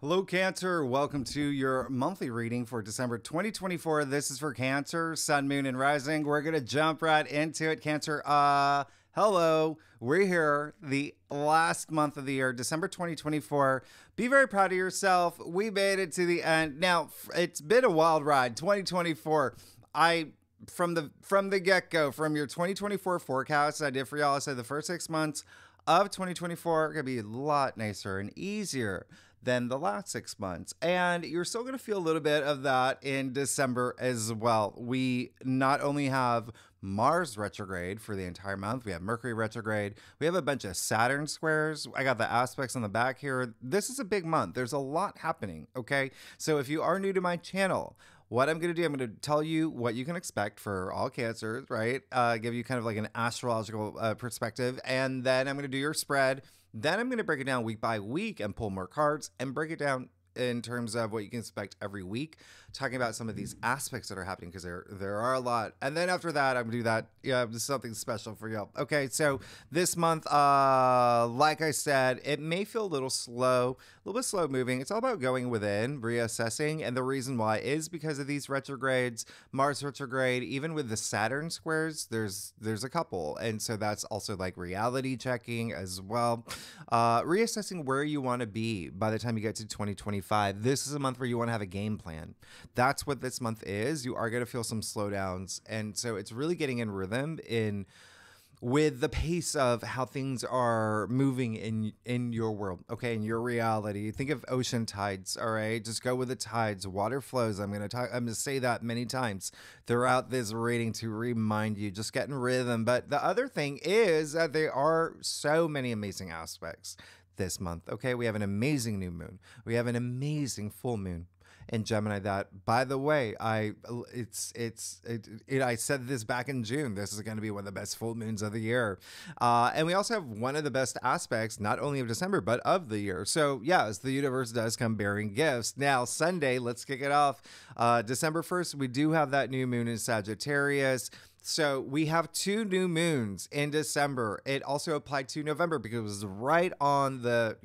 Hello, Cancer. Welcome to your monthly reading for December 2024. This is for Cancer, Sun, Moon, and Rising. We're going to jump right into it, Cancer. Hello. We're here the last month of the year, December 2024. Be very proud of yourself. We made it to the end. Now, it's been a wild ride, 2024. From the get-go, from your 2024 forecast I did for y'all, I said the first 6 months of 2024 are going to be a lot nicer and easier than the last 6 months. And you're still going to feel a little bit of that in December as well. We not only have Mars retrograde for the entire month, we have Mercury retrograde, we have a bunch of Saturn squares. I got the aspects on the back here. This is a big month. There's a lot happening, okay? So if you are new to my channel, what I'm going to do, I'm going to tell you what you can expect for all Cancers, right? Give you kind of like an astrological perspective, and then I'm going to do your spread. Then I'm going to break it down week by week and pull more cards and break it down in terms of what you can expect every week, talking about some of these aspects that are happening, because there are a lot. And then after that, I'm gonna do that. Yeah, something special for you. Okay, so this month, like I said, it may feel a little bit slow moving. It's all about going within, reassessing, and the reason why is because of these retrogrades. Mars retrograde, even with the Saturn squares, there's a couple, and so that's also like reality checking as well. Reassessing where you want to be by the time you get to 2025. This is a month where you want to have a game plan. That's what this month is. You are going to feel some slowdowns. And so it's really getting in rhythm with the pace of how things are moving in your world, okay, in your reality. Think of ocean tides, all right? Just go with the tides. Water flows. I'm going to say that many times throughout this reading to remind you, just get in rhythm. But the other thing is that there are so many amazing aspects this month. Okay, we have an amazing new moon. We have an amazing full moon in Gemini. That, by the way, I said this back in June. This is going to be one of the best full moons of the year, and we also have one of the best aspects, not only of December but of the year. So yes, the universe does come bearing gifts. Now Sunday, let's kick it off. December 1st, we do have that new moon in Sagittarius. So we have 2 new moons in December. It also applied to November because it was right on the,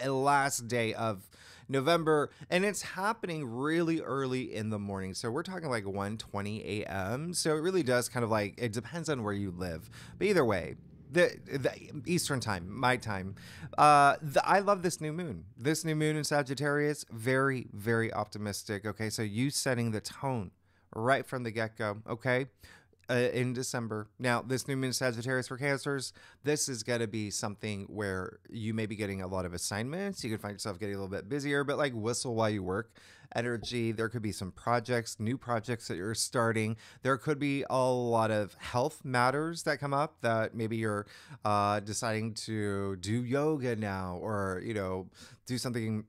last day of November, and it's happening really early in the morning. So we're talking like 1:20 a.m. So it really does kind of like, it depends on where you live. But either way, the Eastern time, my time. I love this new moon. This new moon in Sagittarius, very, very optimistic. Okay, so you setting the tone right from the get-go, okay? In December. Now, this new moon Sagittarius for Cancers, this is going to be something where you may be getting a lot of assignments. You could find yourself getting a little bit busier, but like whistle while you work energy. There could be some projects, new projects that you're starting. There could be a lot of health matters that come up, that maybe you're deciding to do yoga now, or, do something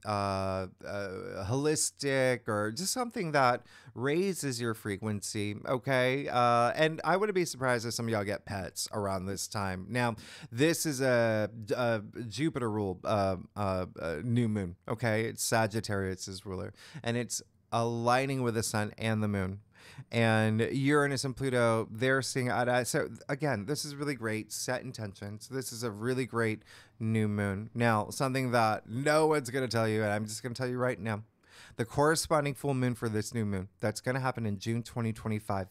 holistic, or just something that raises your frequency. Okay. And I wouldn't be surprised if some of y'all get pets around this time. Now, this is a Jupiter ruled new moon. Okay. It's Sagittarius' ruler, and it's aligning with the sun and the moon. And Uranus and Pluto, they're seeing eye to eye. So again, this is really great. Set intentions. This is a really great new moon. Now, something that no one's going to tell you, and I'm just going to tell you right now, the corresponding full moon for this new moon, that's going to happen in June 2025,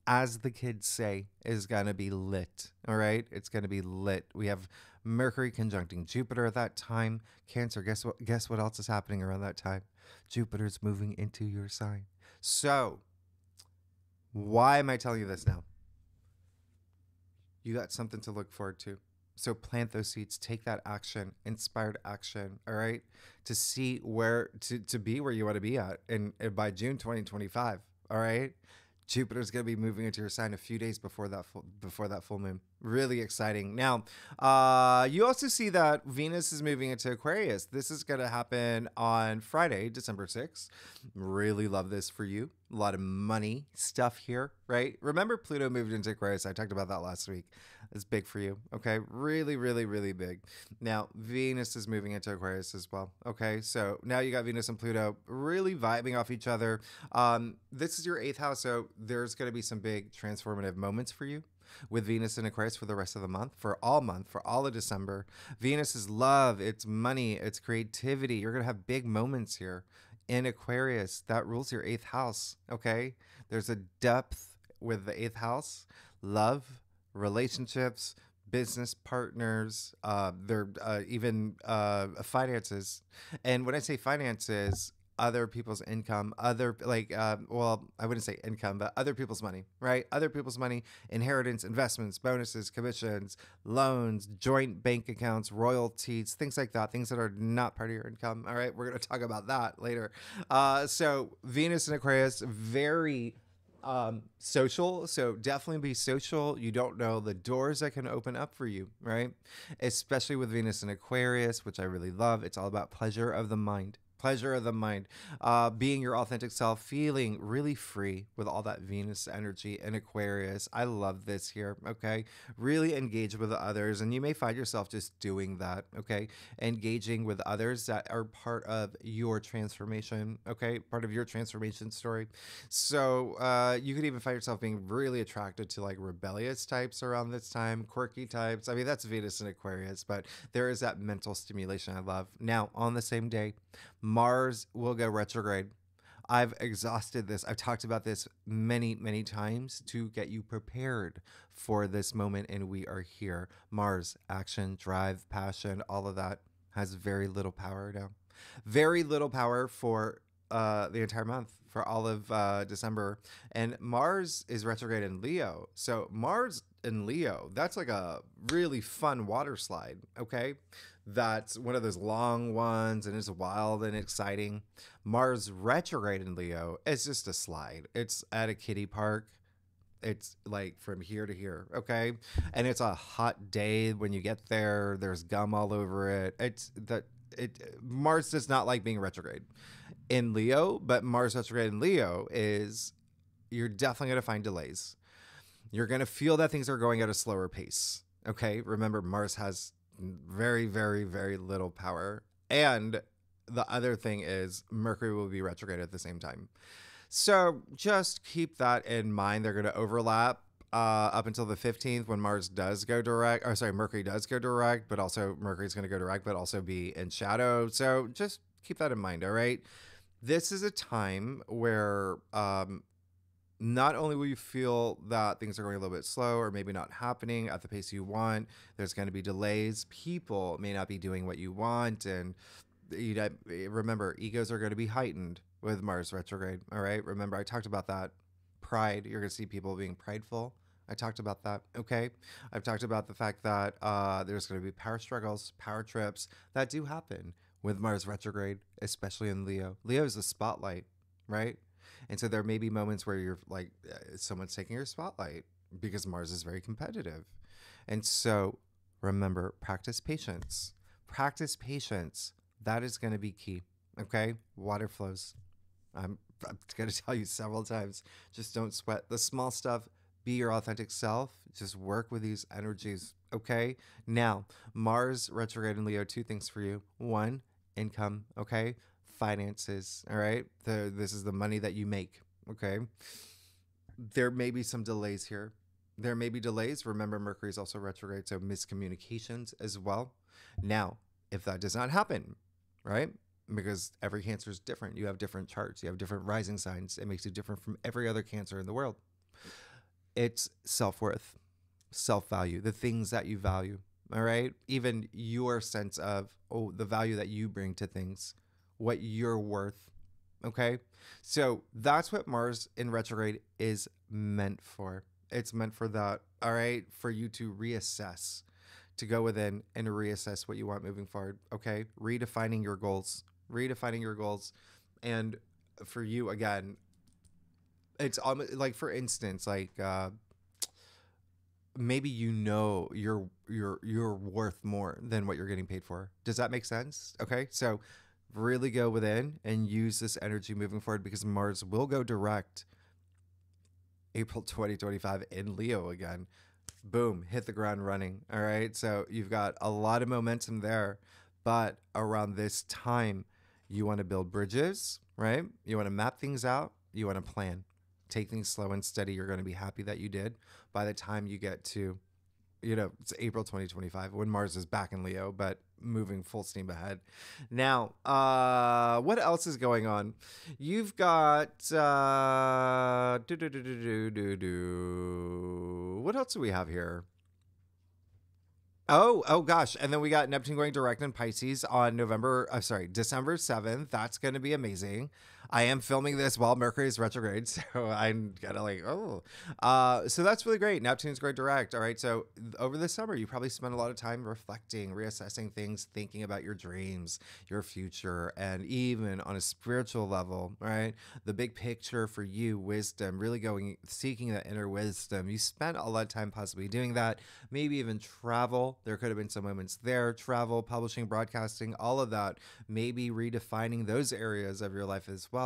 as the kids say, is going to be lit. All right? It's going to be lit. We have Mercury conjuncting Jupiter at that time. Cancer, guess what else is happening around that time? Jupiter's moving into your sign. So, why am I telling you this now? You got something to look forward to. So plant those seeds, take that action, inspired action, all right? To see where, to be where you want to be at and by June 2025, all right? Jupiter's going to be moving into your sign a few days before that full moon. Really exciting. Now, you also see that Venus is moving into Aquarius. This is going to happen on Friday, December 6th. Really love this for you. A lot of money stuff here, right? Remember, Pluto moved into Aquarius. I talked about that last week. It's big for you, okay? Really, really, really big. Now, Venus is moving into Aquarius as well, okay? So now you got Venus and Pluto really vibing off each other. This is your 8th house, so there's going to be some big transformative moments for you. with Venus in Aquarius for the rest of the month, for all of December. Venus is love, it's money, it's creativity. You're going to have big moments here in Aquarius. That rules your 8th house, okay? There's a depth with the 8th house, love, relationships, business partners, even finances. And when I say finances, other people's income, well, I wouldn't say income, but other people's money, right? Other people's money, inheritance, investments, bonuses, commissions, loans, joint bank accounts, royalties, things like that, things that are not part of your income. All right, we're going to talk about that later. So Venus in Aquarius, very social. So definitely be social. You don't know the doors that can open up for you, right? Especially with Venus in Aquarius, which I really love. It's all about pleasure of the mind. Pleasure of the mind, being your authentic self, feeling really free with all that Venus energy in Aquarius. I love this here, okay? Really engage with others, and you may find yourself just doing that, okay? Engaging with others that are part of your transformation, okay? Part of your transformation story. So you could even find yourself being really attracted to like rebellious types around this time, quirky types. I mean, that's Venus in Aquarius, but there is that mental stimulation I love. Now, on the same day, Mars will go retrograde. I've exhausted this. I've talked about this many, many times to get you prepared for this moment, and we are here. Mars, action, drive, passion, all of that has very little power now. Very little power for the entire month, for all of December. And Mars is retrograde in Leo. So Mars in Leo, that's like a really fun water slide, okay? That's one of those long ones, and it's wild and exciting. Mars retrograde in Leo is just a slide. It's at a kiddie park. It's like from here to here, okay? And it's a hot day when you get there. There's gum all over it. Mars does not like being retrograde in Leo, but Mars retrograde in Leo is, you're definitely going to find delays. You're going to feel that things are going at a slower pace, okay? Remember, Mars has very, very, very little power. And the other thing is Mercury will be retrograde at the same time. So just keep that in mind. They're going to overlap up until the 15th when Mars does go direct. Mercury does go direct, but also Mercury's going to go direct, but also be in shadow. So just keep that in mind, all right? This is a time where not only will you feel that things are going a little bit slow or maybe not happening at the pace you want, there's going to be delays. People may not be doing what you want. And remember, egos are going to be heightened with Mars retrograde. All right. Remember, I talked about that. Pride. You're going to see people being prideful. I talked about that. Okay. I've talked about the fact that there's going to be power struggles, power trips that do happen with Mars retrograde, especially in Leo. Leo is the spotlight, right? And so there may be moments where you're like, someone's taking your spotlight because Mars is very competitive. And so remember, practice patience. Practice patience. That is going to be key. Okay? Water flows. I'm going to tell you several times, just don't sweat the small stuff. Be your authentic self. Just work with these energies. Okay? Now, Mars retrograde in Leo, 2 things for you. 1, income. Okay? Finances, all right? This is the money that you make, okay? There may be some delays here. There may be delays. Remember, Mercury is also retrograde, so miscommunications as well. Now, if that does not happen, right? Because every Cancer is different. You have different charts. You have different rising signs. It makes you different from every other Cancer in the world. It's self-worth, self-value, the things that you value, all right? Even your sense of, the value that you bring to things, what you're worth, okay? So that's what Mars in retrograde is meant for. It's meant for that, all right? For you to reassess, to go within and reassess what you want moving forward, okay? Redefining your goals. And for you, again, it's almost like, for instance, like maybe you're worth more than what you're getting paid for. Does that make sense? Okay, so really go within and use this energy moving forward, because Mars will go direct April 2025 in Leo again. Boom, hit the ground running. All right, so you've got a lot of momentum there, but around this time, you want to build bridges, right? You want to map things out. You want to plan. Take things slow and steady. You're going to be happy that you did by the time you get to, it's April 2025 when Mars is back in Leo, but moving full steam ahead. Now, what else is going on? You've got, what else do we have here? Oh gosh. And then we got Neptune going direct in Pisces on December 7th. That's going to be amazing. I am filming this while Mercury is retrograde, so I'm kind of like, so that's really great. Neptune's going direct. All right. So over the summer, you probably spend a lot of time reflecting, reassessing things, thinking about your dreams, your future, and even on a spiritual level, right? The big picture for you, wisdom, really seeking that inner wisdom. You spent a lot of time possibly doing that, maybe even travel. There could have been some moments there, travel, publishing, broadcasting, all of that, maybe redefining those areas of your life as well.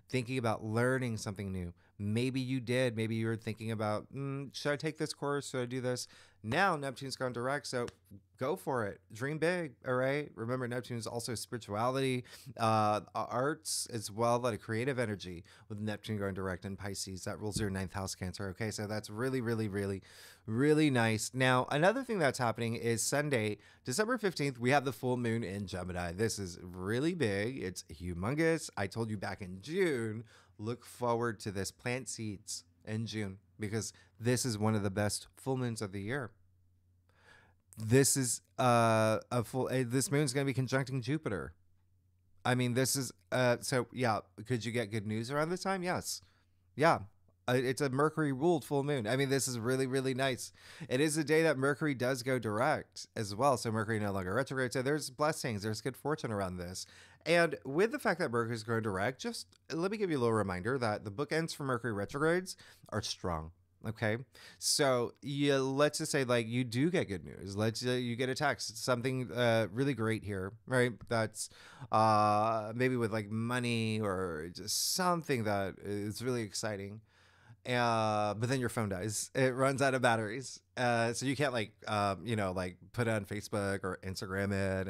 Thinking about learning something new. Maybe you did. Maybe you were thinking about, should I take this course? Should I do this? Now Neptune's gone direct, so go for it. Dream big, all right? Remember, Neptune is also spirituality, arts as well, a lot of creative energy with Neptune going direct in Pisces. That rules your 9th house, Cancer, okay? So that's really, really, really, really nice. Now, another thing that's happening is Sunday, December 15th, we have the full moon in Gemini. This is really big. It's humongous. I told you back in June, look forward to this. Plant seeds in June because this is one of the best full moons of the year. This is this moon's going to be conjuncting Jupiter. I mean, this is so yeah. Could you get good news around this time? Yes. Yeah. It's a Mercury ruled full moon. I mean, this is really, really nice. It is a day that Mercury does go direct as well. So Mercury no longer retrograde. So there's blessings. There's good fortune around this. And with the fact that Mercury is going direct, just let me give you a little reminder that the bookends for Mercury retrogrades are strong. Okay. So let's just say like you do get good news. You get a text, something really great here, right? That's maybe with like money or just something that is really exciting. But then your phone dies. It runs out of batteries. So you can't like put it on Facebook or Instagram it,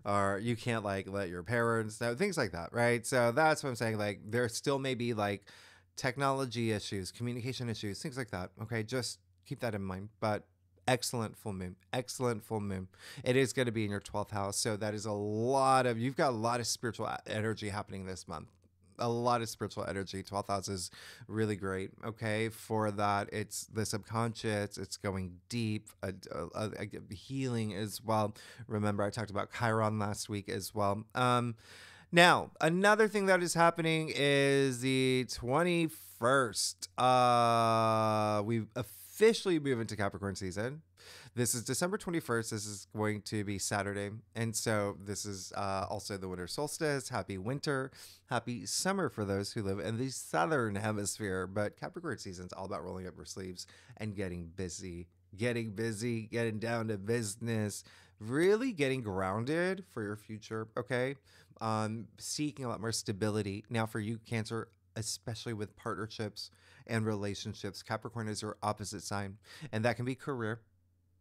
or you can't like let your parents know, things like that, right? So that's what I'm saying. Like there still may be like technology issues, communication issues, things like that. Okay, just keep that in mind. But excellent full moon. It is going to be in your 12th house. So that is you've got a lot of spiritual energy happening this month. A lot of spiritual energy. 12th house is really great. Okay. For that, it's the subconscious. It's going deep, healing as well. Remember, I talked about Chiron last week as well. Now, another thing that is happening is the 21st. We officially move into Capricorn season. This is December 21st. This is going to be Saturday. And so this is also the winter solstice. Happy winter. Happy summer for those who live in the southern hemisphere. But Capricorn season is all about rolling up your sleeves and getting busy, getting down to business, really getting grounded for your future, okay? Seeking a lot more stability. Now for you, Cancer, especially with partnerships and relationships, Capricorn is your opposite sign. And that can be career.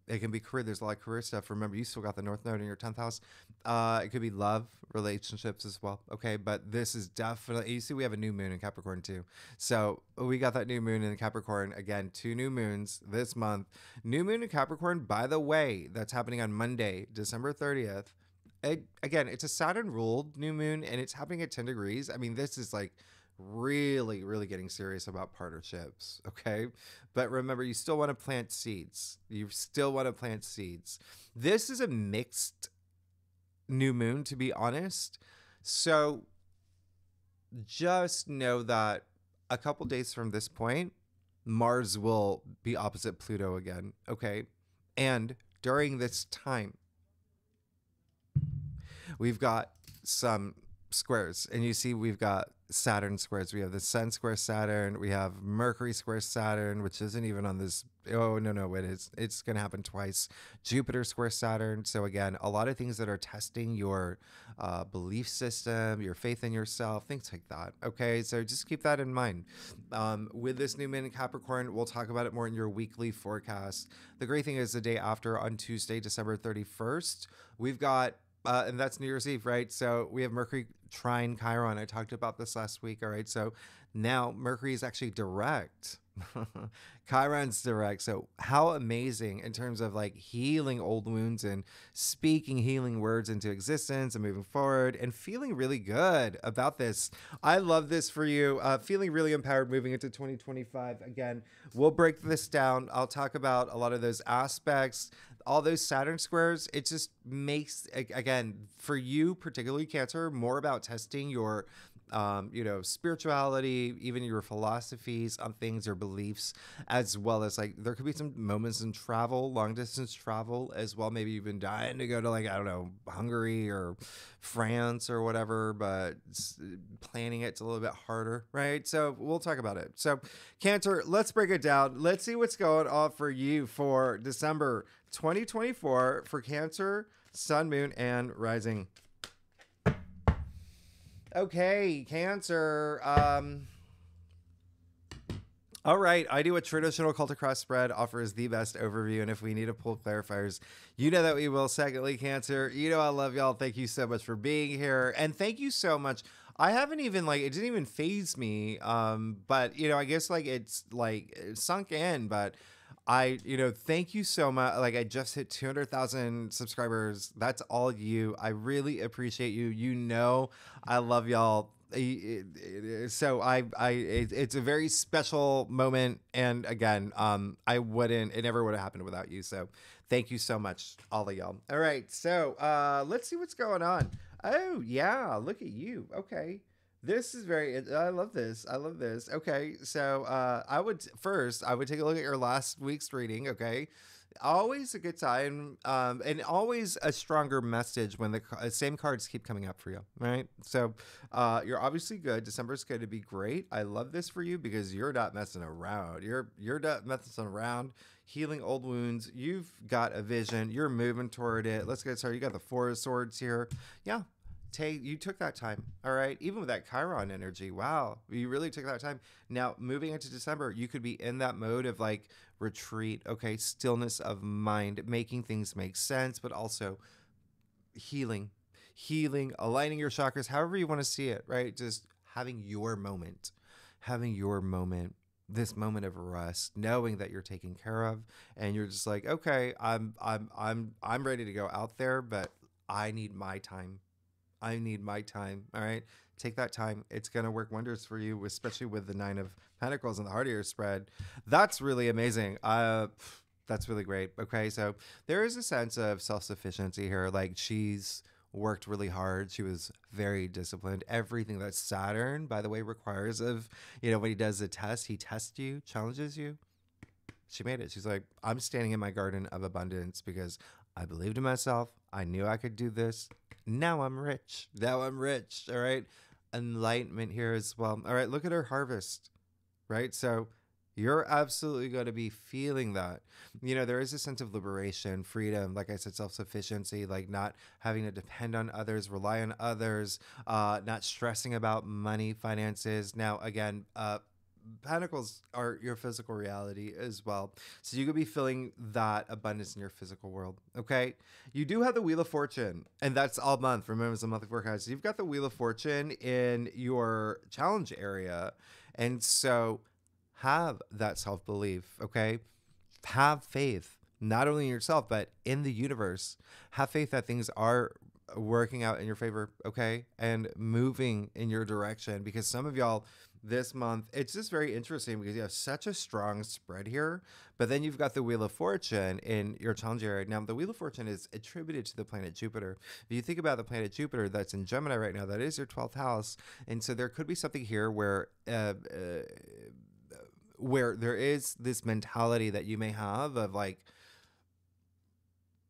It can be career. There's a lot of career stuff. Remember, you still got the North Node in your 10th house. It could be love, relationships as well. Okay, but this is definitely, you see we have a new moon in Capricorn too. So we got that new moon in Capricorn. Again, 2 new moons this month. New moon in Capricorn, by the way, that's happening on Monday, December 30th. Again, it's a Saturn-ruled new moon, and it's happening at 10 degrees. I mean, this is like really, really getting serious about partnerships, okay? But remember, you still want to plant seeds. This is a mixed new moon, to be honest. So just know that a couple days from this point, Mars will be opposite Pluto again, okay? And during this time, we've got some squares, and you see we've got Saturn squares. We have the Sun square Saturn. We have Mercury square Saturn, which isn't even on this. Oh, no, it is. It's going to happen twice. Jupiter square Saturn. So again, a lot of things that are testing your belief system, your faith in yourself, things like that. Okay, so just keep that in mind. With this new moon in Capricorn, we'll talk about it more in your weekly forecast. The great thing is the day after, on Tuesday, December 31st, we've got and that's New Year's Eve, right? So we have Mercury trine Chiron. I talked about this last week. All right. So now Mercury is actually direct. Chiron's direct. So how amazing in terms of like healing old wounds and speaking healing words into existence and moving forward and feeling really good about this. I love this for you. Feeling really empowered moving into 2025. Again, we'll break this down. I'll talk about a lot of those aspects, all those Saturn squares. It just makes, again, for you, particularly Cancer, more about testing your spirituality, even your philosophies on things or beliefs, as well as like there could be some moments in travel, long distance travel as well. Maybe you've been dying to go to like, I don't know, Hungary or France or whatever, but planning it's a little bit harder, right? So we'll talk about it. So Cancer, let's break it down. Let's see what's going on for you for December 2024 for Cancer, Sun, Moon, and Rising. Okay, Cancer. All right, I do a traditional cult across spread, offers the best overview, and if we need to pull clarifiers, you know that we will. Secondly, Cancer, you know I love y'all. Thank you so much for being here, and thank you so much. I haven't even it didn't even faze me, but I guess it's sunk in, but thank you so much. Like I just hit 200,000 subscribers. That's all you. I really appreciate you. I love y'all. So it's a very special moment. And again, it never would have happened without you. So thank you so much, all of y'all. All right. So, let's see what's going on. Oh yeah. Look at you. Okay. This is I love this. I love this. Okay. So, I would take a look at your last week's reading. Okay. Always a good time. And always a stronger message when the same cards keep coming up for you. Right. So, you're obviously good. December's going to be great. I love this for you because you're not messing around. You're not messing around. Healing old wounds. You've got a vision. You're moving toward it. Let's get started. You got the Four of Swords here. Yeah. You took that time. All right. Even with that Chiron energy. Wow. You really took that time. Now, moving into December, you could be in that mode of like retreat. Okay. Stillness of mind, making things make sense, but also healing, aligning your chakras, however you want to see it, right? Just having your moment, this moment of rest, knowing that you're taken care of and you're just like, okay, I'm ready to go out there, but I need my time. All right. Take that time. It's going to work wonders for you, especially with the 9 of Pentacles and the heart of your spread. That's really amazing. That's really great. Okay. So there is a sense of self-sufficiency here. Like she's worked really hard. She was very disciplined. Everything that Saturn, by the way, requires of, when he does a test, he tests you, challenges you. She made it. She's like, I'm standing in my garden of abundance because I believed in myself. I knew I could do this. Now I'm rich. All right. Enlightenment here as well. All right. Look at her harvest. Right. So you're absolutely going to be feeling that. There is a sense of liberation, freedom, like I said, self-sufficiency, like not having to depend on others, rely on others, not stressing about money, finances. Now, again, Pentacles are your physical reality as well. So you could be feeling that abundance in your physical world. Okay. You do have the Wheel of Fortune, and that's all month. Remember, it's a monthly forecast. You've got the Wheel of Fortune in your challenge area. And so have that self-belief. Okay. Have faith, not only in yourself, but in the universe. Have faith that things are working out in your favor. Okay. And moving in your direction, because some of y'all, this month, it's just very interesting because you have such a strong spread here, but then you've got the Wheel of Fortune in your challenge area. Now, the Wheel of Fortune is attributed to the planet Jupiter. If you think about the planet Jupiter that's in Gemini right now, that is your 12th house. And so there could be something here where there is this mentality that you may have of like,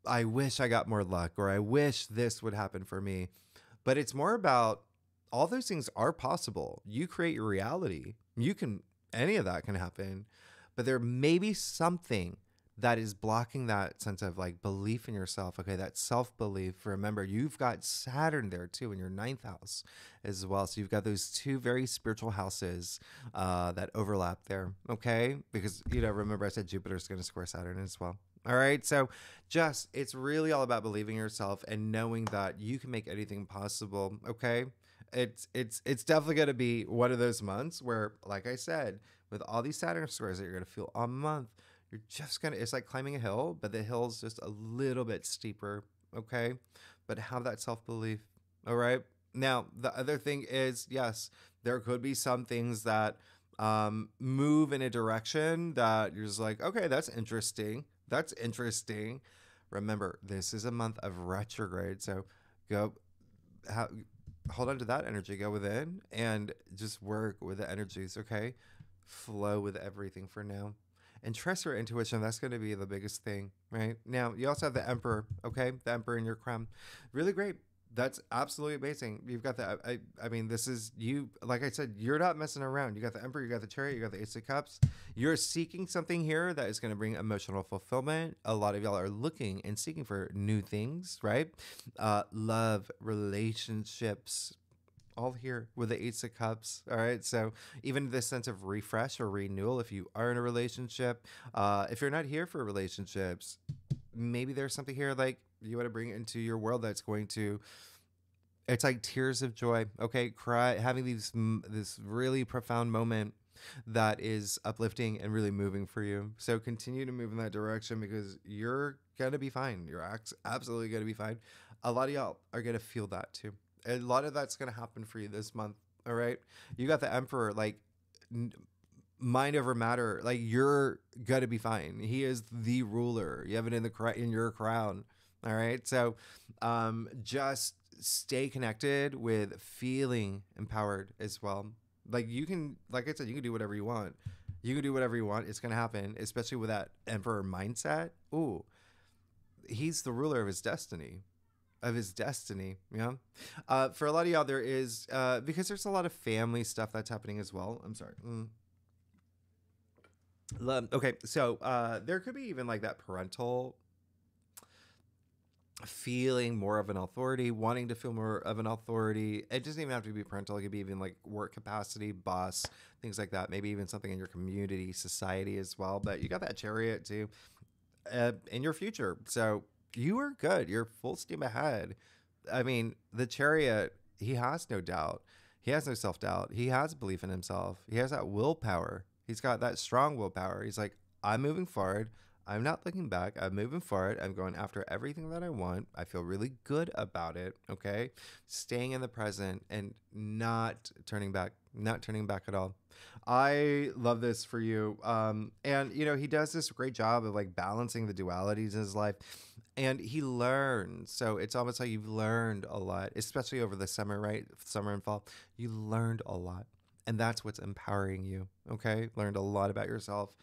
I wish I got more luck, or I wish this would happen for me. But it's more about all those things are possible. You create your reality. Any of that can happen, but there may be something that is blocking that sense of like belief in yourself. Okay. That self-belief. Remember, you've got Saturn there too in your 9th house as well. So you've got those two very spiritual houses, that overlap there. Okay. Because, remember I said Jupiter's going to square Saturn as well. All right. So just, it's really all about believing in yourself and knowing that you can make anything possible. Okay. It's definitely going to be one of those months where, like I said, with all these Saturn squares that you're going to feel all month, you're just going to, it's like climbing a hill, but the hill's just a little bit steeper. Okay. But have that self belief. All right. Now, the other thing is, yes, there could be some things that move in a direction that you're just like, okay, that's interesting. That's interesting. Remember, this is a month of retrograde. So go, ha- hold on to that energy, go within and just work with the energies, okay? Flow with everything for now. And trust your intuition. That's going to be the biggest thing, right? Now, you also have the Emperor, okay? The Emperor in your crown. Really great. That's absolutely amazing. You've got the, I mean, this is you, like I said, you're not messing around. You got the Emperor, you got the Chariot, you got the Ace of Cups. You're seeking something here that is going to bring emotional fulfillment. A lot of y'all are looking and seeking for new things, right? Love, relationships, all here with the Ace of Cups. All right. So even this sense of refresh or renewal, if you are in a relationship, if you're not here for relationships, maybe there's something here like you want to bring into your world that's going to, it's like tears of joy. Okay. Cry, having this really profound moment that is uplifting and really moving for you. So continue to move in that direction because you're going to be fine. You're absolutely going to be fine. A lot of y'all are going to feel that too. A lot of that's going to happen for you this month. All right. You got the Emperor, like mind over matter. Like you're going to be fine. He is the ruler. You have it in your crown. All right. So just stay connected with feeling empowered as well. Like you can, like I said, you can do whatever you want. You can do whatever you want. It's going to happen, especially with that Emperor mindset. Ooh, he's the ruler of his destiny. Yeah. For a lot of y'all, there is, because there's a lot of family stuff that's happening as well. I'm sorry. Okay. So, there could be even like that parental feeling more of an authority, wanting to feel more of an authority. It doesn't even have to be parental. It could be even like work capacity, boss, things like that. Maybe even something in your community, society as well. But you got that Chariot too, in your future. So you are good. You're full steam ahead. I mean, the Chariot, he has no doubt. He has no self-doubt. He has belief in himself. He has that willpower. He's got that strong willpower. He's like, I'm moving forward. I'm not looking back. I'm moving forward. I'm going after everything that I want. I feel really good about it. Okay. Staying in the present and not turning back at all. I love this for you. And you know, he does this great job of like balancing the dualities in his life and he learns. So it's almost like you've learned a lot, especially over the summer, right? Summer and fall. You learned a lot. And that's what's empowering you. Okay. Learned a lot about yourself.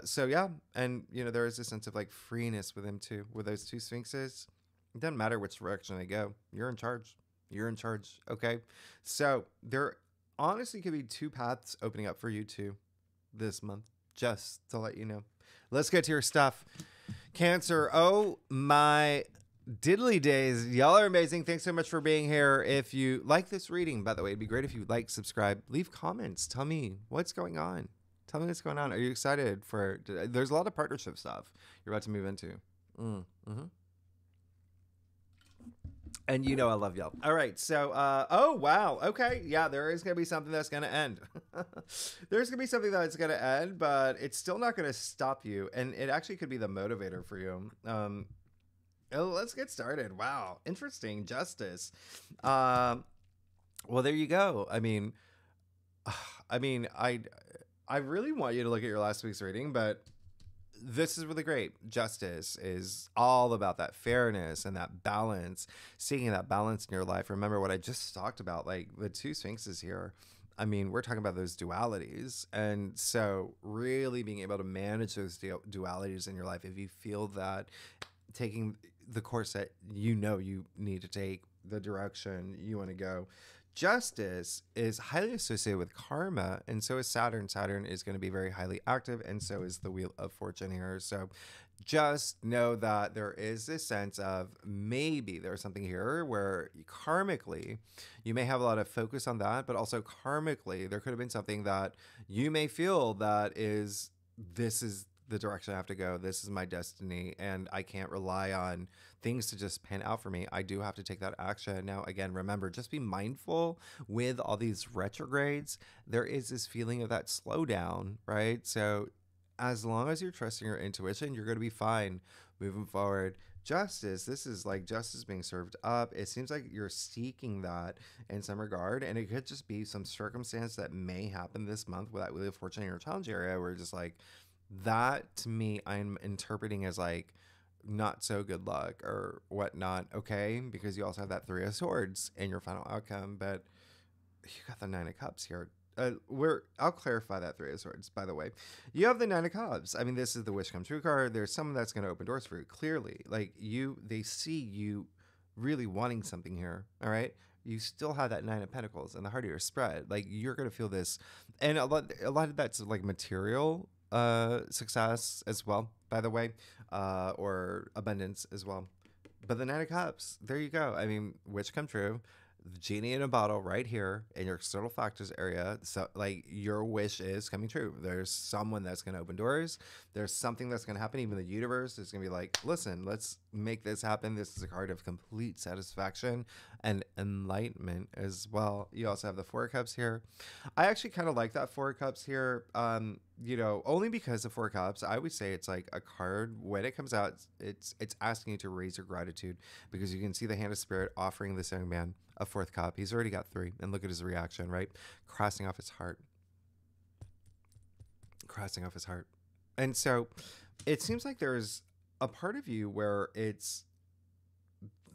So yeah. And you know, there is a sense of like freeness with him too, with those two sphinxes. It doesn't matter which direction they go. You're in charge. You're in charge. Okay. So there honestly could be two paths opening up for you too this month, just to let you know. Let's get to your stuff. Cancer. Oh my diddly days. Y'all are amazing. Thanks so much for being here. If you like this reading, by the way, it'd be great if you like, subscribe, leave comments. Tell me what's going on. Tell me what's going on. Are you excited for, there's a lot of partnership stuff you're about to move into. Mm-hmm. And you know I love y'all. All right. So, oh, wow. Okay. Yeah, there is going to be something that's going to end. There's going to be something that's going to end, but it's still not going to stop you. And it actually could be the motivator for you. Let's get started. Wow. Interesting. Justice. Well, there you go. I mean, I really want you to look at your last week's reading, but this is really great. Justice is all about that fairness and that balance, seeking that balance in your life. Remember what I just talked about, like the two sphinxes here. I mean, we're talking about those dualities. And so really being able to manage those dualities in your life, if you feel that taking the course that you know you need to take, the direction you want to go. Justice is highly associated with karma, and so is Saturn. Saturn is going to be very highly active, and so is the Wheel of Fortune here. So just know that there is this sense of maybe there's something here where karmically you may have a lot of focus on that, but also karmically there could have been something that you may feel that is, this is the direction I have to go. This is my destiny, and I can't rely on things to just pan out for me. I do have to take that action. Now, again, remember, just be mindful with all these retrogrades. There is this feeling of that slowdown, right? So as long as you're trusting your intuition, you're going to be fine moving forward. Justice, this is like justice being served up. It seems like you're seeking that in some regard, and it could just be some circumstance that may happen this month with that Wheel of Fortune in your challenge area, where just like that, to me, I'm interpreting as like not so good luck or whatnot, okay? Because you also have that Three of Swords in your final outcome, but you got the Nine of Cups here. I'll clarify that Three of Swords, by the way. You have the Nine of Cups. I mean, this is the wish come true card. There's someone that's going to open doors for you, clearly. Like, they see you really wanting something here, all right? You still have that Nine of Pentacles in the heart of your spread. Like, you're going to feel this. And a lot of that's like material success as well, by the way, or abundance as well. But the Nine of Cups, there you go. I mean, wish come true. The genie in a bottle right here in your external factors area. So like your wish is coming true. There's someone that's going to open doors. There's something that's going to happen. Even the universe is going to be like, listen, let's make this happen. This is a card of complete satisfaction and enlightenment as well. You also have the Four of Cups here. I actually kind of like that Four of Cups here. You know, only because of Four of Cups, I would say it's like a card when it comes out, it's asking you to raise your gratitude, because you can see the hand of spirit offering this young man a fourth cup. He's already got 3, and look at his reaction, right? Crossing off his heart. Crossing off his heart. And so it seems like there's a part of you where it's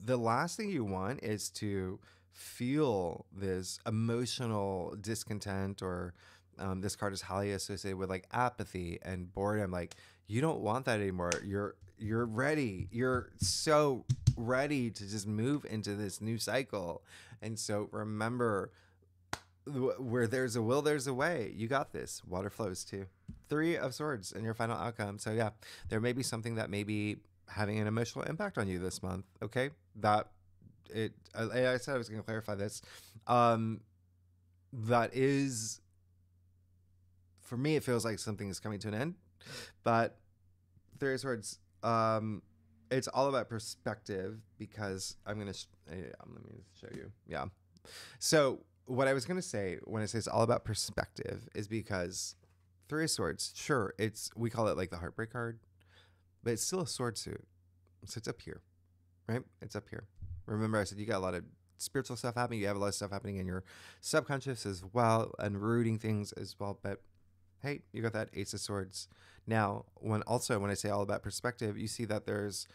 the last thing you want is to feel this emotional discontent, or this card is highly associated with like apathy and boredom. Like, you don't want that anymore. You're ready. You're so ready to just move into this new cycle. And so remember, where there's a will, there's a way. You got this. Water flows too. 3 of Swords in your final outcome. So yeah, there may be something that may be having an emotional impact on you this month. Okay, I said I was going to clarify this. That is, for me, it feels like something is coming to an end. But 3 of Swords, it's all about perspective, because let me show you. Yeah. So what I was going to say when I say it's all about perspective is because 3 of Swords, sure, we call it like the heartbreak card, but it's still a sword suit. So it's up here, right? It's up here. Remember, I said you got a lot of spiritual stuff happening. You have a lot of stuff happening in your subconscious as well, and rooting things as well. But hey, you got that Ace of Swords. Now, when I say all about perspective, you see that there's,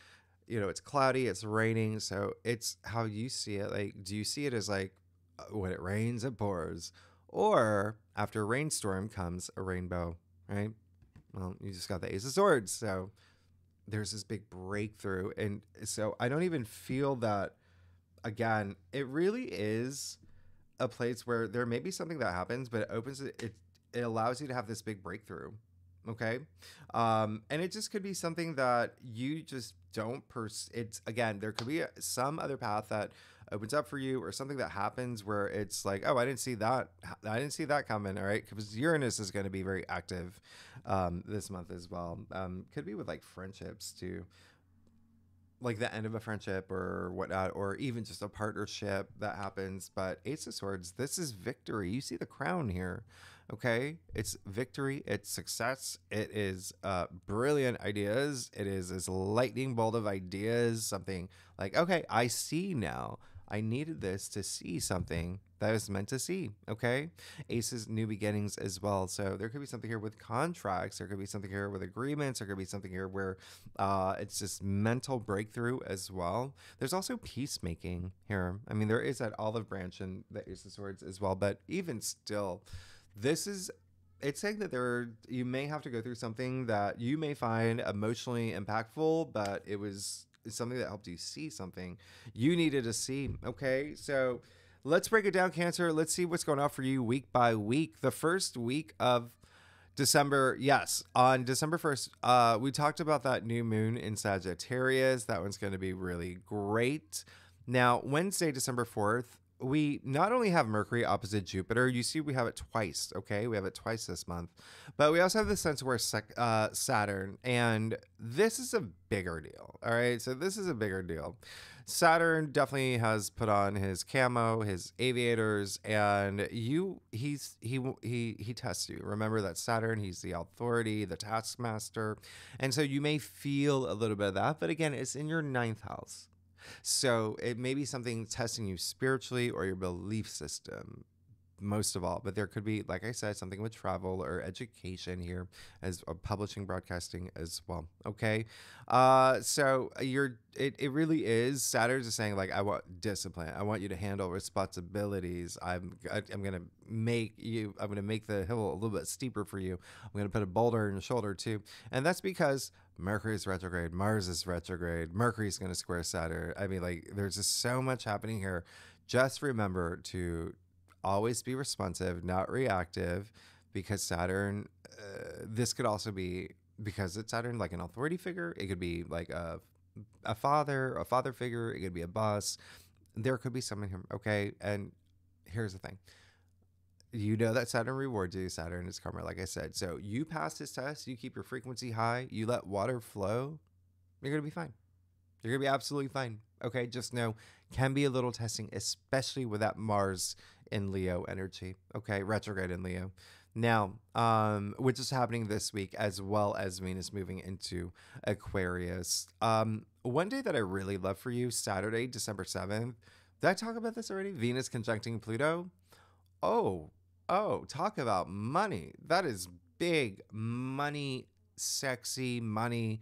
it's cloudy, it's raining. So it's how you see it. Like, do you see it as like, when it rains, it pours, or after a rainstorm comes a rainbow, right? Well, you just got the Ace of Swords. So there's this big breakthrough. And so I don't even feel that, again, it really is a place where there may be something that happens, but it allows you to have this big breakthrough. Okay. And it just could be something that you just don't again, there could be some other path that opens up for you, or something that happens where it's like, oh, I didn't see that coming. All right. Because Uranus is going to be very active, this month as well. Could be with like friendships too, like the end of a friendship or whatnot, or even just a partnership that happens. But Ace of Swords, this is victory. You see the crown here. Okay. It's victory. It's success. It is brilliant ideas. It is this lightning bolt of ideas. Something like, okay, I see now. I needed this to see something that I was meant to see. Okay. Aces, new beginnings as well. So there could be something here with contracts. There could be something here with agreements. There could be something here where it's just mental breakthrough as well. There's also peacemaking here. I mean, there is that olive branch in the Ace of Swords as well. But even still, it's saying that you may have to go through something that you may find emotionally impactful, but it's something that helped you see something you needed to see. Okay, so let's break it down, Cancer. Let's see what's going on for you week by week. The first week of December, yes, on December 1st, we talked about that new moon in Sagittarius. That one's going to be really great. Now, Wednesday, December 4th, we not only have Mercury opposite Jupiter, you see we have it twice, okay? We have it twice this month. But we also have the sense where Saturn, and this is a bigger deal, all right? So this is a bigger deal. Saturn definitely has put on his camo, his aviators, and he tests you. Remember that Saturn, he's the authority, the taskmaster. And so you may feel a little bit of that, but again, it's in your ninth house. So it may be something testing you spiritually or your belief system, most of all. But there could be, like I said, something with travel or education here, as publishing, broadcasting as well. Okay, it really is. Saturn's is saying, like, I want discipline. I want you to handle responsibilities. I'm gonna make the hill a little bit steeper for you. I'm gonna put a boulder in your shoulder too, and that's because Mercury is retrograde, Mars is retrograde, Mercury's going to square Saturn. I mean, like, there's just so much happening here. Just remember to always be responsive, not reactive, because Saturn, this could also be, because it's Saturn, like an authority figure. It could be like a father figure. It could be a boss. There could be someone here, okay? And here's the thing. You know that Saturn rewards you. Saturn is karma, like I said. So you pass this test, you keep your frequency high, you let water flow, you're going to be fine. You're going to be absolutely fine. Okay, just know, can be a little testing, especially with that Mars in Leo energy. Okay, retrograde in Leo. Now, which is happening this week, as well as Venus moving into Aquarius. One day that I really love for you, Saturday, December 7th. Did I talk about this already? Venus conjuncting Pluto. Oh, talk about money. That is big money, sexy money.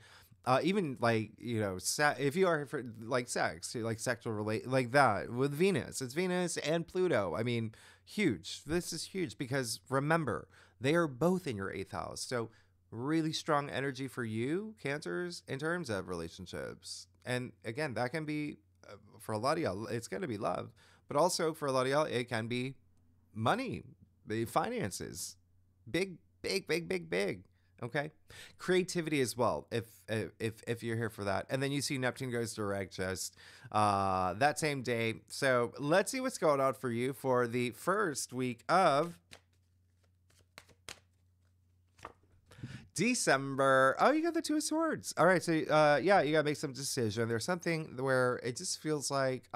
Even like, if you are for like sex, like sexual like that with Venus, it's Venus and Pluto. I mean, huge. This is huge because remember, they are both in your eighth house. So really strong energy for you, Cancers, in terms of relationships. And again, that can be for a lot of y'all, it's going to be love, but also for a lot of y'all, it can be money, the finances, big. Okay, creativity as well. If you're here for that, and then you see Neptune goes direct just that same day. So let's see what's going on for you for the first week of December. Oh, you got the Two of Swords. All right, so you gotta make some decision. There's something where it just feels like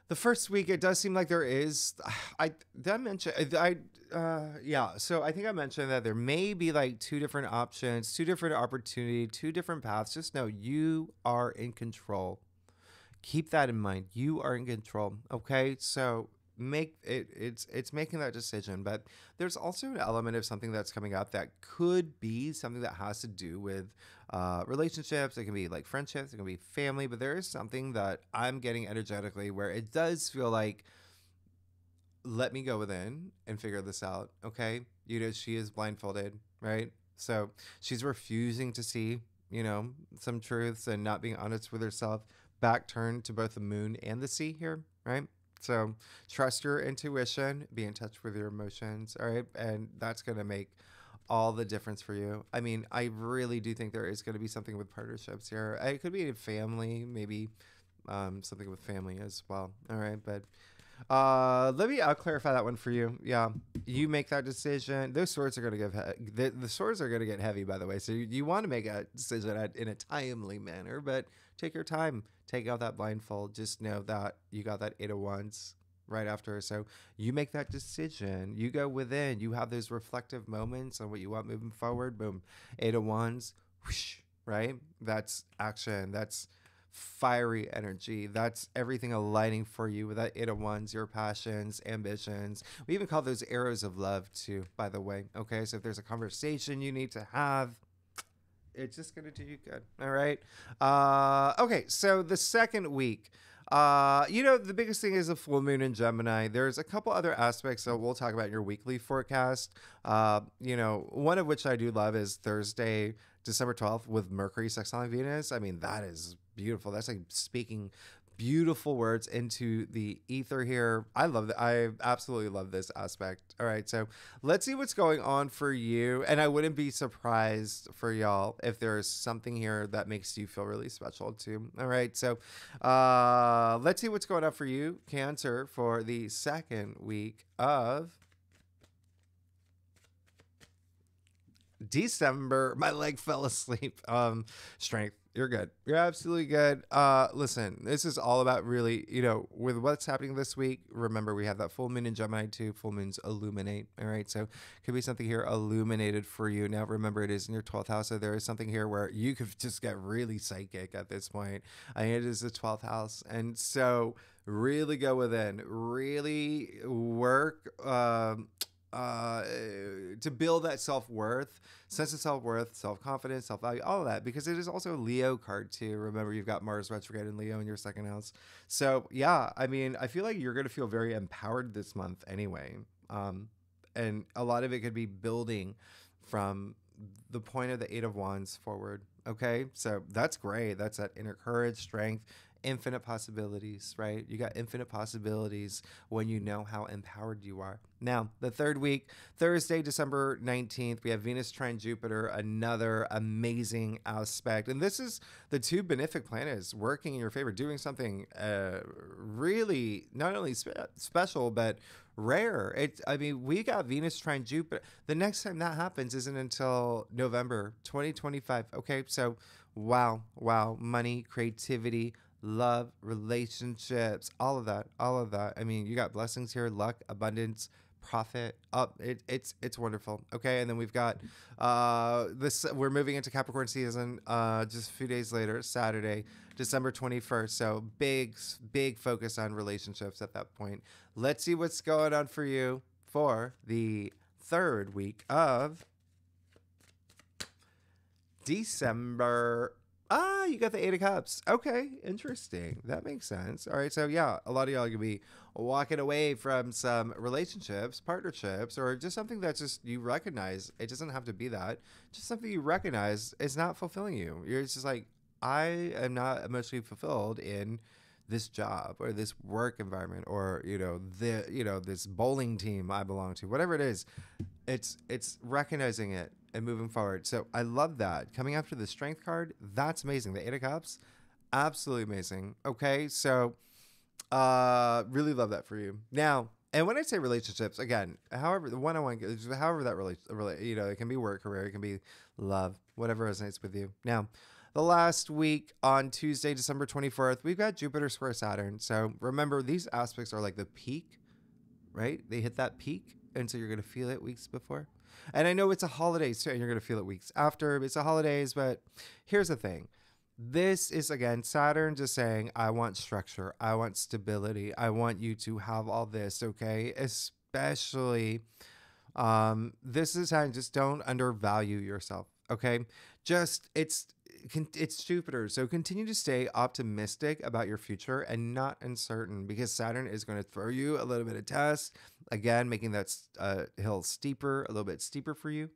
the first week, it does seem like there is. So I think I mentioned that there may be like two different options, two different opportunity, two different paths. Just know you are in control. Keep that in mind. You are in control. Okay, so make it. It's making that decision, but there's also an element of something that's coming up that could be something that has to do with relationships. It can be like friendships, it can be family, but there is something that I'm getting energetically where it does feel like, let me go within and figure this out. Okay, she is blindfolded, right? So she's refusing to see some truths and not being honest with herself. Back turned to both the moon and the sea here, right? So trust your intuition, be in touch with your emotions, all right? And that's going to make all the difference for you. I mean, I really do think there is going to be something with partnerships here. It could be a family, maybe something with family as well, all right? But I'll clarify that one for you. Yeah, you make that decision. Those swords are going to give the swords are going to get heavy, by the way. So you want to make a decision in a timely manner, but take your time. Take out that blindfold. Just know that you got that Eight of Wands right after. So you make that decision. You go within. You have those reflective moments on what you want moving forward. Boom, Eight of Wands. Whoosh, right? That's action. That's fiery energy. That's everything aligning for you with that Eight of Wands, your passions, ambitions. We even call those arrows of love too, by the way. Okay, so if there's a conversation you need to have, it's just going to do you good. All right. Okay, so the second week, the biggest thing is a full moon in Gemini. There's a couple other aspects that we'll talk about in your weekly forecast. One of which I do love is Thursday, December 12th with Mercury sextiling Venus. I mean, that is beautiful. That's like speaking beautiful words into the ether here. I love that. I absolutely love this aspect. All right, so let's see what's going on for you. And I wouldn't be surprised for y'all if there's something here that makes you feel really special too. All right, so let's see what's going on for you, Cancer, for the second week of December. My leg fell asleep. Strength. You're good. You're absolutely good. Listen, this is all about really, with what's happening this week. Remember, we have that full moon in Gemini too. Full moons illuminate. All right. So could be something here illuminated for you. Now, remember, it is in your 12th house. So there is something here where you could just get really psychic at this point. It is the 12th house. And so really go within, really work, to build that self-worth, sense of self-worth, self-confidence, self-value, all of that, because it is also a Leo card too. Remember, you've got Mars retrograde in Leo in your second house. So yeah, I mean, I feel like you're going to feel very empowered this month anyway. And a lot of it could be building from the point of the Eight of Wands forward. Okay. So that's great. That's that inner courage, strength, infinite possibilities, right? You got infinite possibilities when you know how empowered you are. Now, the third week, Thursday, December 19th, we have Venus trine Jupiter, another amazing aspect. And this is the two benefic planets working in your favor, doing something really not only special, but rare. We got Venus trine Jupiter. The next time that happens isn't until November 2025. Okay, so wow, money, creativity, love, relationships, all of that. I mean, you got blessings here, luck, abundance, profit, up. It's wonderful. Okay, and then we've got this. We're moving into Capricorn season. Just a few days later, Saturday, December 21st. So big focus on relationships at that point. Let's see what's going on for you for the third week of December. You got the Eight of Cups. Okay, interesting. That makes sense. All right, so yeah, a lot of y'all are gonna be walking away from some relationships, partnerships, or just something that's just you recognize. It doesn't have to be that. Just something you recognize is not fulfilling you. You're just like, I am not emotionally fulfilled in this job or this work environment or this bowling team I belong to. Whatever it is, it's recognizing it and moving forward. So I love that. Coming after the strength card, that's amazing. The Eight of Cups, absolutely amazing. Okay, so really love that for you. Now, and when I say relationships, again, however the one-on-one, however that it can be work, career, it can be love, whatever resonates with you. Now, the last week on Tuesday, December 24th, we've got Jupiter square Saturn. So remember, these aspects are like the peak, right? They hit that peak, and so you're going to feel it weeks before. And I know it's a holiday too, and you're going to feel it weeks after. It's a holidays, but here's the thing. This is, again, Saturn just saying, I want structure. I want stability. I want you to have all this, okay? Especially, this is time, just don't undervalue yourself, okay? It's Jupiter, so continue to stay optimistic about your future and not uncertain, because Saturn is going to throw you a little bit of test, again, making that hill steeper, a little bit steeper for you.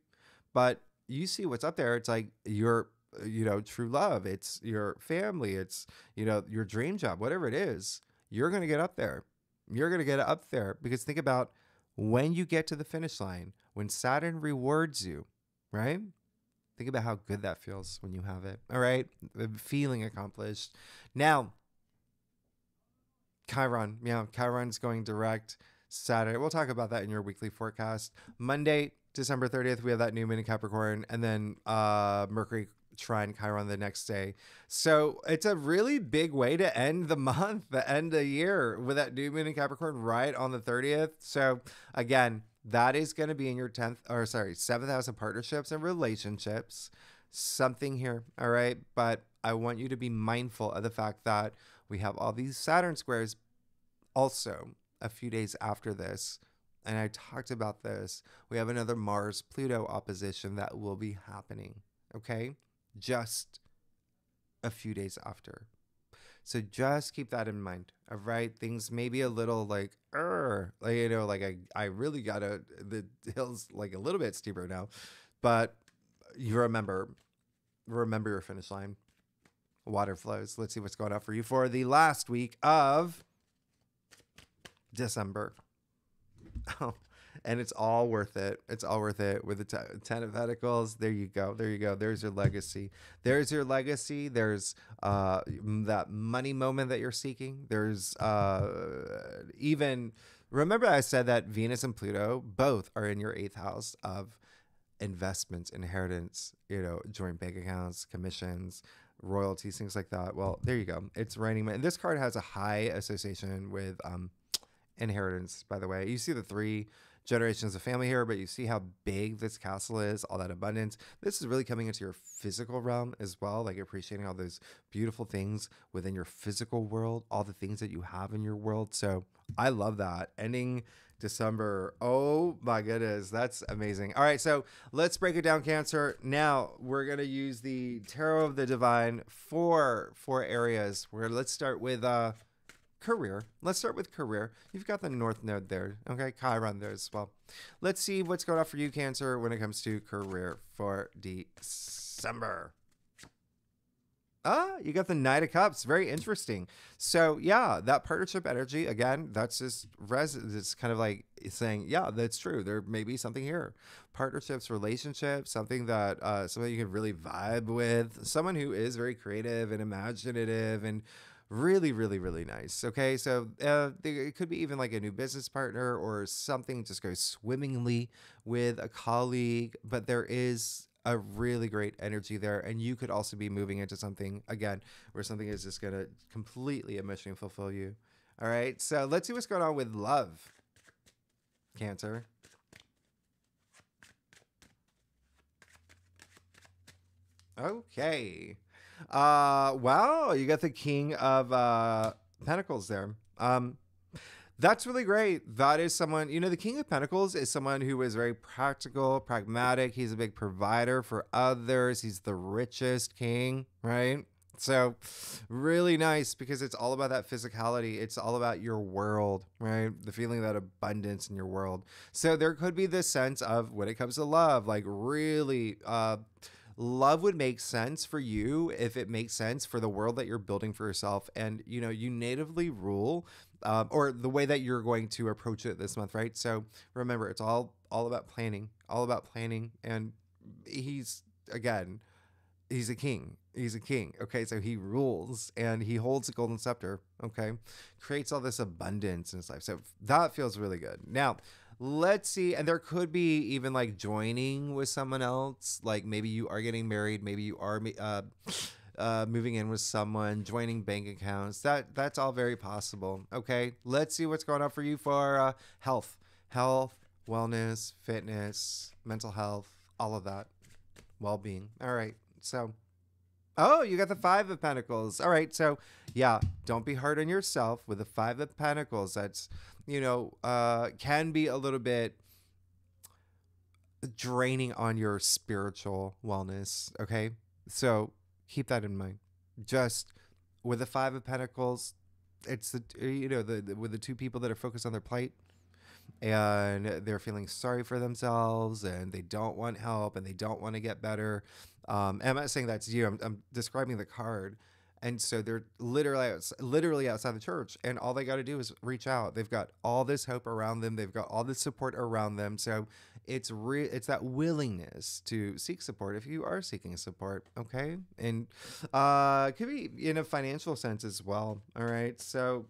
But you see what's up there. It's like your true love, it's your family, it's your dream job, whatever it is. You're going to get up there. You're going to get up there, because think about when you get to the finish line, when Saturn rewards you, right? Think about how good that feels when you have it. All right. Feeling accomplished. Now, Chiron. Yeah, Chiron's going direct Saturday. We'll talk about that in your weekly forecast. Monday, December 30th, we have that new moon in Capricorn, and then Mercury trine Chiron the next day. So it's a really big way to end the month, the end of the year, with that new moon in Capricorn right on the 30th. So again, that is going to be in your 7th house of partnerships and relationships. Something here. All right. But I want you to be mindful of the fact that we have all these Saturn squares also a few days after this. And I talked about this. We have another Mars Pluto opposition that will be happening. Okay. Just a few days after. So just keep that in mind. All right. Things may be a little like I really gotta, the hill's like a little bit steeper now, but you remember your finish line. water flows. Let's see what's going on for you for the last week of December. Oh, and it's all worth it. It's all worth it with the 10 of Pentacles. There you go. There you go. There's your legacy. There's your legacy. There's that money moment that you're seeking. There's even, remember I said that Venus and Pluto both are in your 8th house of investments, inheritance, joint bank accounts, commissions, royalties, things like that. Well, there you go. It's raining. And this card has a high association with inheritance, by the way. You see the 3 generations of family here, but you see how big this castle is, all that abundance. This is really coming into your physical realm as well, like appreciating all those beautiful things within your physical world, all the things that you have in your world. So I love that. Ending December. Oh my goodness, that's amazing. All right, so let's break it down, Cancer. Now we're going to use the Tarot of the Divine for 4 areas where let's start with career. Let's start with career. You've got the North Node there. Okay, Chiron there as well. Let's see what's going on for you, Cancer, when it comes to career for December. You got the Knight of Cups. Very interesting. So yeah, that partnership energy, again, that's just it's kind of like saying, yeah, that's true. There may be something here. Partnerships, relationships, something that somebody you can really vibe with, someone who is very creative and imaginative and really, really, really nice. Okay, so it could be even like a new business partner or something just goes swimmingly with a colleague, but there is a really great energy there, and you could also be moving into something again where something is just going to completely emotionally fulfill you. All right, so let's see what's going on with love, Cancer. Okay. Wow, you got the King of Pentacles there. That's really great. That is someone, the King of Pentacles is someone who is very practical, pragmatic. He's a big provider for others. He's the richest king, right? So really nice because it's all about that physicality. It's all about your world, right? The feeling of that abundance in your world. So there could be this sense of when it comes to love, like really, love would make sense for you if it makes sense for the world that you're building for yourself. And, you natively rule or the way that you're going to approach it this month, right? So remember, it's all about planning, And he's a king. He's a king. Okay. So he rules and he holds a golden scepter. Okay. Creates all this abundance in his life. So that feels really good. Now, let's see. And there could be even like joining with someone else. Like maybe you are getting married. Maybe you are moving in with someone, joining bank accounts. That's all very possible. Okay. Let's see what's going on for you for health, wellness, fitness, mental health, all of that, well-being. All right. So, you got the 5 of Pentacles. All right. So yeah, don't be hard on yourself with the 5 of Pentacles. That's, can be a little bit draining on your spiritual wellness. Okay. So keep that in mind. Just with the 5 of Pentacles, it's with the 2 people that are focused on their plight and they're feeling sorry for themselves and they don't want help and they don't want to get better. And I'm not saying that's you. I'm describing the card. And so they're literally outside the church, and all they got to do is reach out. They've got all this hope around them. They've got all this support around them. So it's that willingness to seek support if you are seeking support. Okay. And it could be in a financial sense as well. All right. So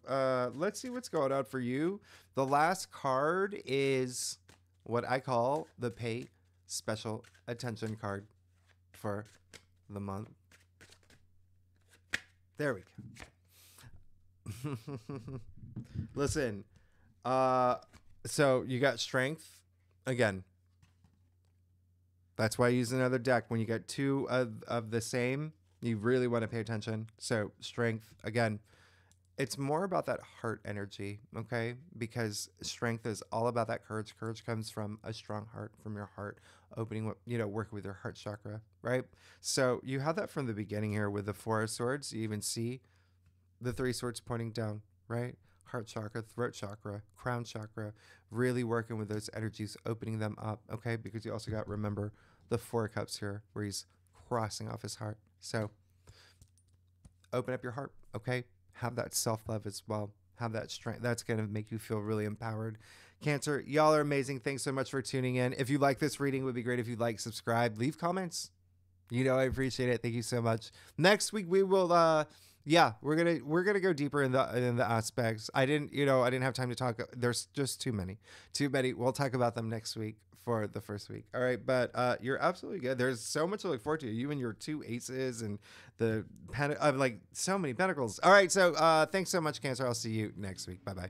let's see what's going on for you. The last card is what I call the pay special attention card for the month. There we go. Listen, so you got strength again. That's why I use another deck. When you get 2 of the same, you really want to pay attention. So strength again, it's more about that heart energy, okay? Because strength is all about that courage. Courage comes from a strong heart, from your heart, opening, working with your heart chakra, right? So you have that from the beginning here with the 4 of Swords. You even see the 3 swords pointing down, right? Heart chakra, throat chakra, crown chakra, really working with those energies, opening them up, okay? Because you also got, remember, the 4 cups here where he's crossing off his heart. So open up your heart. Okay. Have that self-love as well. Have that strength. That's going to make you feel really empowered. Cancer, y'all are amazing. Thanks so much for tuning in. If you like this reading, it would be great if you'd like, subscribe, leave comments. You know, I appreciate it. Thank you so much. Next week we will we're gonna go deeper in the aspects. I didn't have time to talk. There's just too many. We'll talk about them next week for the first week. All right, but you're absolutely good. There's so much to look forward to. You and your 2 aces and the like so many pentacles. All right, so thanks so much, Cancer. I'll see you next week. Bye bye.